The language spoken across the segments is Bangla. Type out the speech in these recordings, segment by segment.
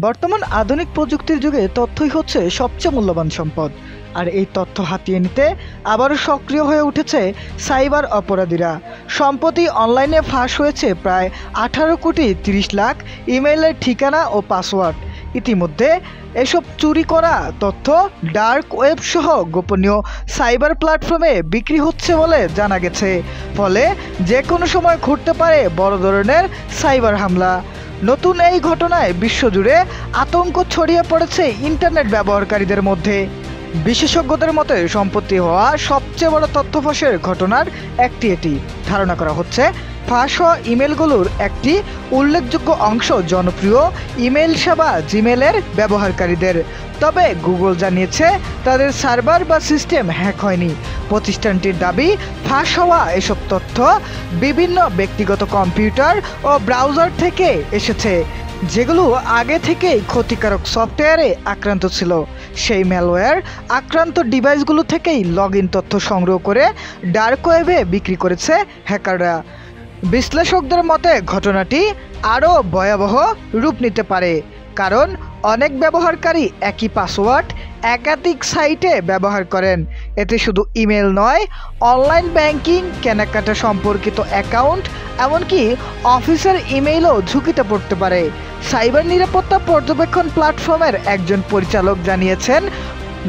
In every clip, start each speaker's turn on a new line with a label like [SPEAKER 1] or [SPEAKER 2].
[SPEAKER 1] বর্তমান আধুনিক প্রযুক্তির যুগে তথ্যই হচ্ছে সবচেয়ে মূল্যবান সম্পদ। আর এই তথ্য হাতিয়ে নিতে আবারও সক্রিয় হয়ে উঠেছে সাইবার অপরাধীরা। সম্প্রতি অনলাইনে ফাঁস হয়েছে প্রায় 18,30,00,000 ইমেইলের ঠিকানা ও পাসওয়ার্ড। ইতিমধ্যে এসব চুরি করা তথ্য ডার্ক ওয়েব সহ গোপনীয় সাইবার প্ল্যাটফর্মে বিক্রি হচ্ছে বলে জানা গেছে। ফলে যে কোনো সময় ঘটতে পারে বড় ধরনের সাইবার হামলা। নতুন এই ঘটনায় বিশ্বজুড়ে আতঙ্ক ছড়িয়ে পড়েছে ইন্টারনেট ব্যবহারকারীদের মধ্যে। বিশেষজ্ঞদের মতে সম্প্রতি হওয়া সবচেয়ে বড় তথ্য ফাঁসের ঘটনার একটি এটি। ধারণা করা হচ্ছে ফাঁস হওয়া ইমেলগুলোর একটি উল্লেখযোগ্য অংশ জনপ্রিয় ইমেল সেবা জিমেলের ব্যবহারকারীদের। তবে গুগল জানিয়েছে তাদের সার্ভার বা সিস্টেম হ্যাক হয়নি। প্রতিষ্ঠানটির দাবি ফাঁস হওয়া এসব তথ্য বিভিন্ন ব্যক্তিগত কম্পিউটার ও ব্রাউজার থেকে এসেছে, যেগুলো আগে থেকেই ক্ষতিকারক সফটওয়্যারে আক্রান্ত ছিল। সেই ম্যালওয়্যার আক্রান্ত ডিভাইসগুলো থেকেই লগইন তথ্য সংগ্রহ করে ডার্ক ওয়েবে বিক্রি করেছে হ্যাকাররা। বিশ্লেষকদের মতে ঘটনাটি আরও ভয়াবহ রূপ নিতে পারে, কারণ অনেক ব্যবহারকারী একই পাসওয়ার্ড একাধিক সাইটে ব্যবহার করেন। এতে শুধু ইমেল নয়, অনলাইন ব্যাংকিং, কেনাকাটা সম্পর্কিত অ্যাকাউন্ট, এমনকি অফিসের ইমেইলও ঝুঁকিতে পড়তে পারে। সাইবার নিরাপত্তা পর্যবেক্ষণ প্ল্যাটফর্মের একজন পরিচালক জানিয়েছেন,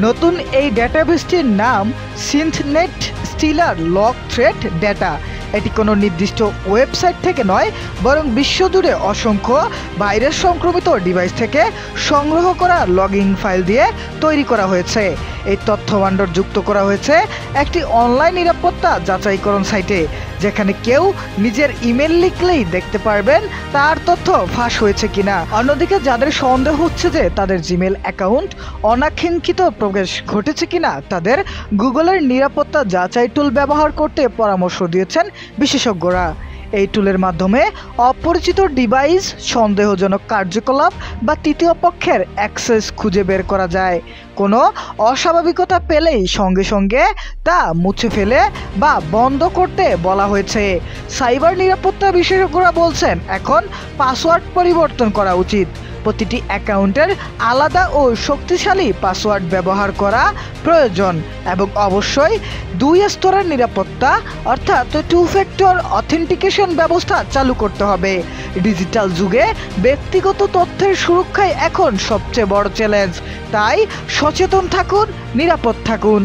[SPEAKER 1] নতুন এই ডেটাবেসটির নাম সিনথনেট স্টিলার লগ থ্রেট ডেটা। এটি কোনো নির্দিষ্ট ওয়েবসাইট থেকে নয়, বরং বিশ্বজুড়ে অসংখ্য ভাইরাস সংক্রমিত ডিভাইস থেকে সংগ্রহ করা লগইন ফাইল দিয়ে তৈরি করা হয়েছে। এই তথ্য ভাণ্ডার যুক্ত করা হয়েছে একটি অনলাইন নিরাপত্তা যাচাইকরণ সাইটে, যেখানে কেউ নিজের ইমেল লিখলেই দেখতে পারবেন তার তথ্য ফাঁস হয়েছে কিনা। অন্যদিকে যাদের সন্দেহ হচ্ছে যে তাদের জিমেল অ্যাকাউন্ট অনাকাঙ্ক্ষিত প্রবেশ ঘটেছে কিনা, তাদের গুগলের নিরাপত্তা যাচাই টুল ব্যবহার করতে পরামর্শ দিয়েছেন বিশেষজ্ঞরা। এই টুলের মাধ্যমে অপরিচিত ডিভাইস, সন্দেহজনক কার্যকলাপ বা তৃতীয় পক্ষের অ্যাক্সেস খুঁজে বের করা যায়। কোনো অস্বাভাবিকতা পেলেই সঙ্গে সঙ্গে তা মুছে ফেলে বা বন্ধ করতে বলা হয়েছে। সাইবার নিরাপত্তা বিশেষজ্ঞরা বলছেন এখন পাসওয়ার্ড পরিবর্তন করা উচিত। প্রতিটি অ্যাকাউন্টের আলাদা ও শক্তিশালী পাসওয়ার্ড ব্যবহার করা প্রয়োজন এবং অবশ্যই 2 স্তরের নিরাপত্তা অর্থাৎ 2 ফ্যাক্টর অথেন্টিকেশন ব্যবস্থা চালু করতে হবে। ডিজিটাল যুগে ব্যক্তিগত তথ্যের সুরক্ষাই এখন সবচেয়ে বড় চ্যালেঞ্জ। তাই সচেতন থাকুন, নিরাপদ থাকুন।